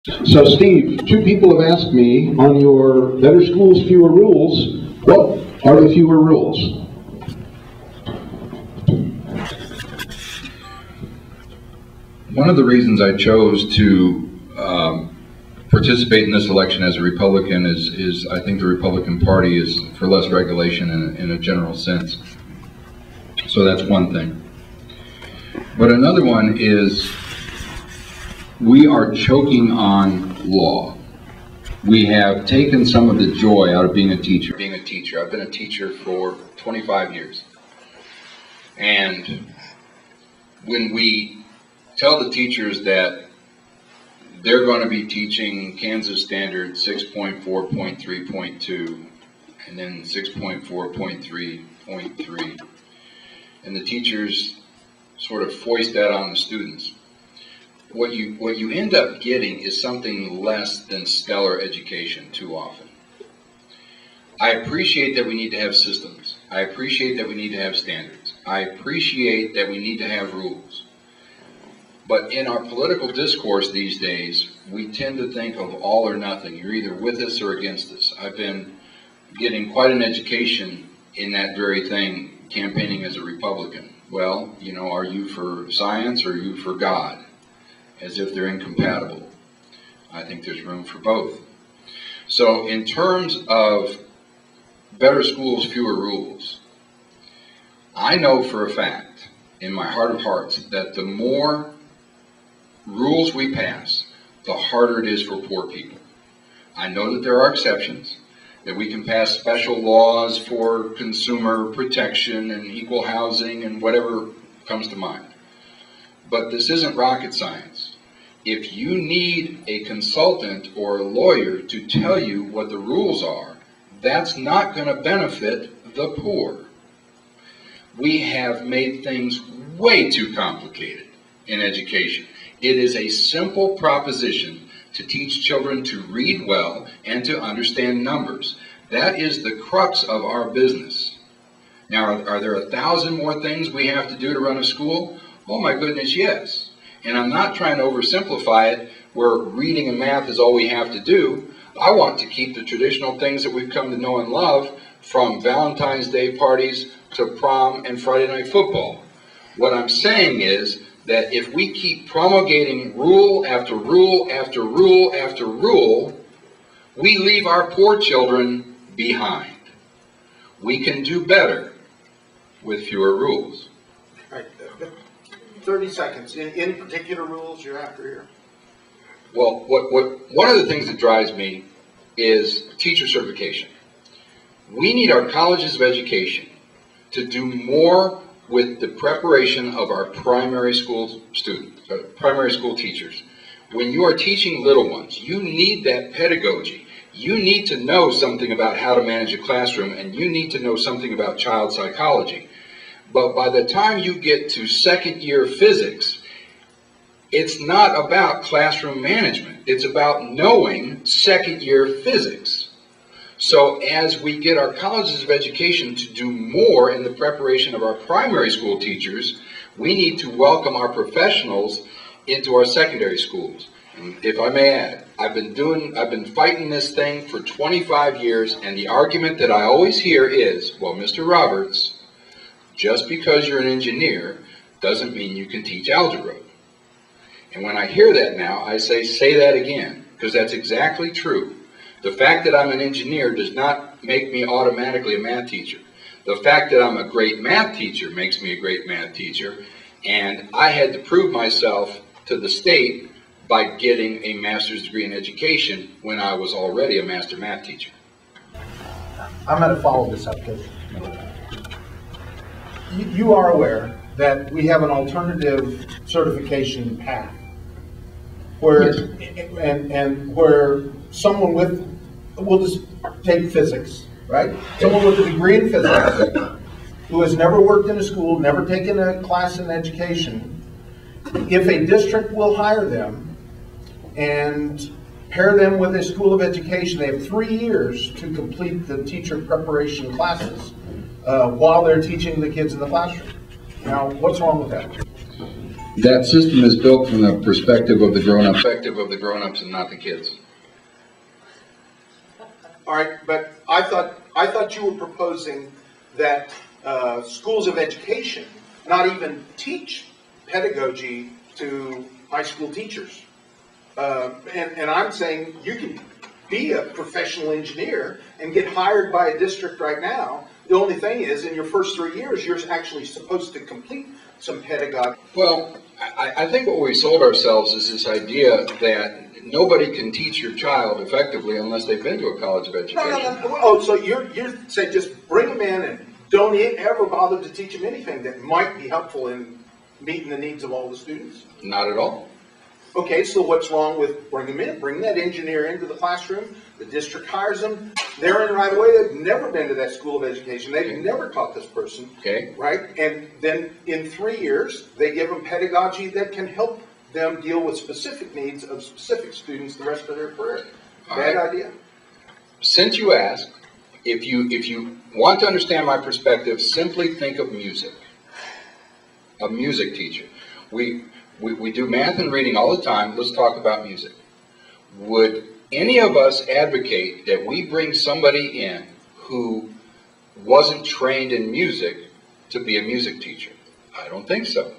So Steve, two people have asked me on your Better Schools, Fewer Rules, what are the fewer rules? One of the reasons I chose to participate in this election as a Republican is I think the Republican Party is for less regulation in a general sense. So that's one thing. But another one is we are choking on law. We have taken some of the joy out of being a teacher. I've been a teacher for 25 years. And when we tell the teachers that they're going to be teaching Kansas Standard 6.4.3.2 and then 6.4.3.3, and the teachers sort of foist that on the students, what you end up getting is something less than stellar education too often. I appreciate that we need to have systems. I appreciate that we need to have standards. I appreciate that we need to have rules. But in our political discourse these days, we tend to think of all or nothing. You're either with us or against us. I've been getting quite an education in that very thing, campaigning as a Republican. Well, you know, are you for science or are you for God? As if they're incompatible. I think there's room for both. So in terms of better schools, fewer rules, I know for a fact, in my heart of hearts, that the more rules we pass, the harder it is for poor people. I know that there are exceptions, that we can pass special laws for consumer protection and equal housing and whatever comes to mind. But this isn't rocket science. If you need a consultant or a lawyer to tell you what the rules are, that's not going to benefit the poor. We have made things way too complicated in education. It is a simple proposition to teach children to read well and to understand numbers. That is the crux of our business. Now, are there 1,000 more things we have to do to run a school? Oh my goodness, yes. And I'm not trying to oversimplify it where reading and math is all we have to do. I want to keep the traditional things that we've come to know and love, from Valentine's Day parties to prom and Friday night football. What I'm saying is that if we keep promulgating rule after rule after rule after rule, we leave our poor children behind. We can do better with fewer rules. All right, 30 seconds. Any particular rules you're after here? Well, one of the things that drives me is teacher certification. We need our colleges of education to do more with the preparation of our primary school students, primary school teachers. When you are teaching little ones, you need that pedagogy. You need to know something about how to manage a classroom, and you need to know something about child psychology. But by the time you get to second year physics, it's not about classroom management. It's about knowing second year physics. So as we get our colleges of education to do more in the preparation of our primary school teachers, we need to welcome our professionals into our secondary schools. And if I may add, I've been fighting this thing for 25 years, and the argument that I always hear is, well, Mr. Roberts, just because you're an engineer doesn't mean you can teach algebra. And when I hear that now, I say that again, because that's exactly true. The fact that I'm an engineer does not make me automatically a math teacher. The fact that I'm a great math teacher makes me a great math teacher, and I had to prove myself to the state by getting a master's degree in education when I was already a master math teacher. I'm going to follow this up, because you are aware that we have an alternative certification path where, yes, and where someone with, we'll just take physics, right? Someone with a degree in physics who has never worked in a school, never taken a class in education, if a district will hire them and pair them with a school of education, they have 3 years to complete the teacher preparation classes while they're teaching the kids in the classroom. Now, what's wrong with that? That system is built from the perspective of the grown-ups and not the kids. All right, but I thought you were proposing that schools of education not even teach pedagogy to high school teachers. And I'm saying you can be a professional engineer and get hired by a district right now. The only thing is, in your first 3 years, you're actually supposed to complete some pedagogy. Well, I think what we sold ourselves is this idea that nobody can teach your child effectively unless they've been to a college of education. No. Oh, so you're saying just bring them in and don't ever bother to teach them anything that might be helpful in meeting the needs of all the students? Not at all. Okay, so what's wrong with bring them in? Bring that engineer into the classroom. The district hires them. They're in right away. They've never been to that school of education. They've never taught this person. Okay. Right? And then in 3 years, they give them pedagogy that can help them deal with specific needs of specific students the rest of their career. Bad idea? Since you asked, if you want to understand my perspective, simply think of music. A music teacher. We do math and reading all the time. Let's talk about music. Would any of us advocate that we bring somebody in who wasn't trained in music to be a music teacher? I don't think so.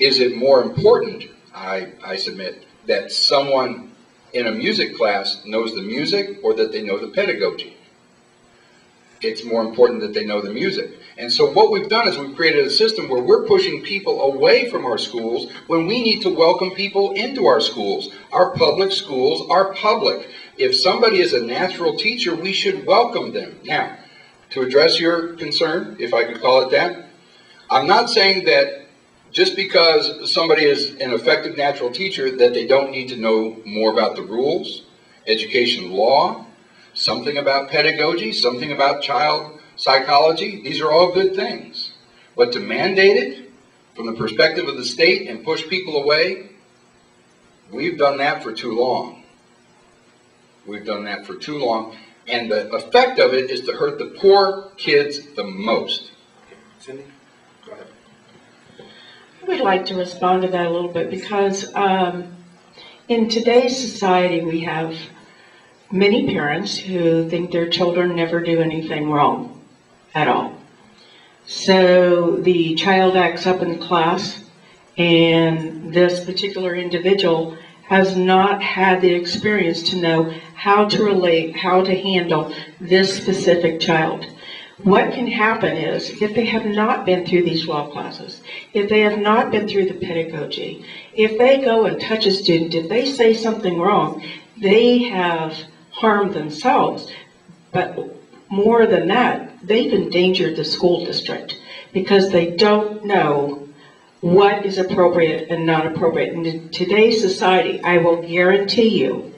Is it more important, I submit, that someone in a music class knows the music or that they know the pedagogy? It's more important that they know the music. And so what we've done is we've created a system where we're pushing people away from our schools when we need to welcome people into our schools. Our public schools are public. If somebody is a natural teacher, we should welcome them. Now, to address your concern, if I could call it that, I'm not saying that just because somebody is an effective natural teacher that they don't need to know more about the rules, education law, something about pedagogy, something about child psychology. These are all good things. But to mandate it from the perspective of the state and push people away, we've done that for too long. We've done that for too long. And the effect of it is to hurt the poor kids the most. Cindy, go ahead. I would like to respond to that a little bit because in today's society we have many parents who think their children never do anything wrong at all. So the child acts up in class and this particular individual has not had the experience to know how to relate, how to handle this specific child. What can happen is, if they have not been through these law classes, if they have not been through the pedagogy, if they go and touch a student, if they say something wrong, they have harmed themselves, but more than that, they've endangered the school district because they don't know what is appropriate and not appropriate. And in today's society, I will guarantee you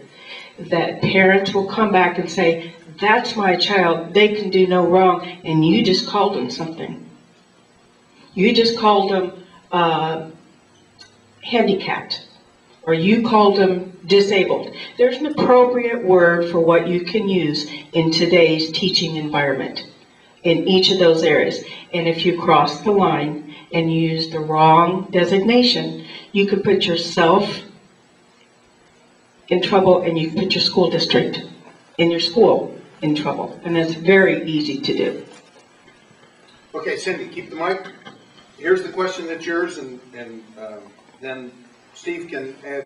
that parents will come back and say, that's my child, they can do no wrong, and you just called them something. You just called them handicapped, or you called them disabled. There's an appropriate word for what you can use in today's teaching environment in each of those areas. And if you cross the line and use the wrong designation, you could put yourself in trouble and you can put your school district in your school in trouble. And that's very easy to do. Okay, Cindy, keep the mic. Here's the question that's yours, and then Steve can add.